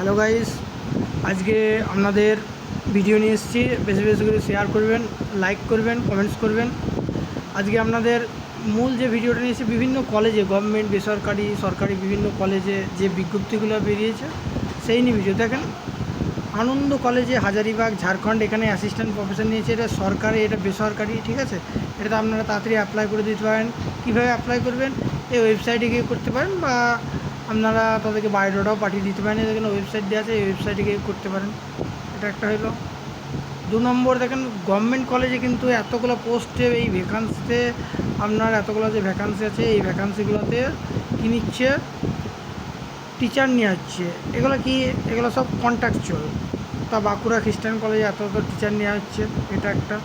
Hello guys, আজকে আপনাদের video নিয়ে এসেছি। বেশি বেশি করে শেয়ার করবেন, লাইক করবেন, কমেন্টস করবেন। আজকে আপনাদের মূল যে ভিডিওটা নিয়ে এসেছি, বিভিন্ন কলেজে, গভর্নমেন্ট, বেসরকারি, সরকারি বিভিন্ন কলেজে যে বিজ্ঞপ্তিগুলো বেরিয়েছে সেই নিয়ে ভিডিও দেখেন। আনন্দ কলেজে হাজারিবাগ, ঝাড়খণ্ড, এখানে অ্যাসিস্ট্যান্ট প্রফেসর নিয়েছে। এটা সরকারি, এটা বেসরকারি, ঠিক আছে। এটাতে আপনারা তাড়াতাড়ি অ্যাপ্লাই করে দিতে পারেন। কীভাবে অ্যাপ্লাই করবেন? এই ওয়েবসাইটে গিয়ে করতে পারেন, বা আপনারা তাদেরকে বায়োডাটাও পাঠিয়ে দিতে পারেন। এখানে ওয়েবসাইট দেওয়া আছে, এই ওয়েবসাইটে গিয়ে করতে পারেন। এটা একটা হলো। 2 নম্বর দেখেন, গভর্নমেন্ট কলেজে কিন্তু এতগুলো পোস্টে, এই ভ্যাকান্সিতে আপনার এতগুলো যে ভ্যাকান্সি আছে, এই ভ্যাকান্সিগুলোতে কী নিচ্ছে? টিচার নিয়ে হচ্ছে। এগুলো কি? এগুলো সব কন্ট্রাকচুয়াল। তা বাঁকুড়া খ্রিস্টান কলেজে এত টিচার নেওয়া হচ্ছে, এটা একটা।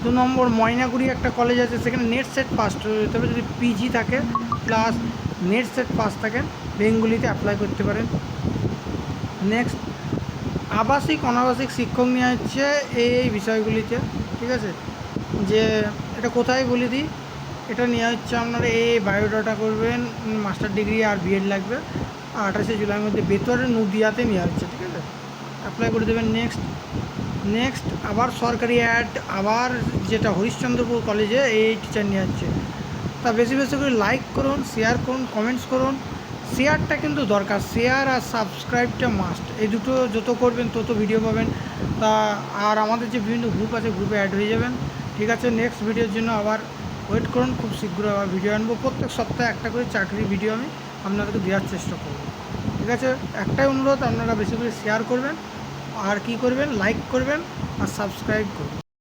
2 নম্বর, ময়নাগুড়ি একটা কলেজ আছে, সেখানে নেট সেট পাস হতে হবে। যদি পিজি থাকে প্লাস নেট সেট পাস থাকেন, বেঙ্গলিতে অ্যাপ্লাই করতে পারেন। নেক্সট, আবাসিক অনাবাসিক শিক্ষক নেওয়া হচ্ছে এই বিষয়গুলিতে, ঠিক আছে। যে এটা কোথায় বলে দিই, এটা নেওয়া হচ্ছে আপনারা এই বায়োডাটা করবেন, মাস্টার ডিগ্রি আর বিএড লাগবে। 28শে জুলাইয়ের মধ্যে বেতনের নদিয়াতে নেওয়া হচ্ছে, ঠিক আছে। অ্যাপ্লাই করে দেবেন। নেক্সট আবার সরকারি অ্যাড, আবার যেটা হরিশ্চন্দ্রপুর কলেজে এই টিচার নিয়ে যাচ্ছে। তা বেশি বেশি করে লাইক করুন, শেয়ার করুন, কমেন্টস করুন। শেয়ারটা কিন্তু দরকার, শেয়ার আর সাবস্ক্রাইবটা মাস্ট। এই দুটো যত করবেন তত ভিডিও পাবেন। তা আর আমাদের যে বিভিন্ন গ্রুপ আছে, গ্রুপে অ্যাড হয়ে যাবেন, ঠিক আছে। নেক্সট ভিডিওর জন্য আবার ওয়েট করুন, খুব শীঘ্রই আবার ভিডিও আনবো। প্রত্যেক সপ্তাহে একটা করে চাকরির ভিডিও আমি আপনাদেরকে দেওয়ার চেষ্টা করব, ঠিক আছে। একটাই অনুরোধ, আপনারা বেশি করে শেয়ার করবেন, আর কি করবেন? লাইক করবেন আর সাবস্ক্রাইব করবেন।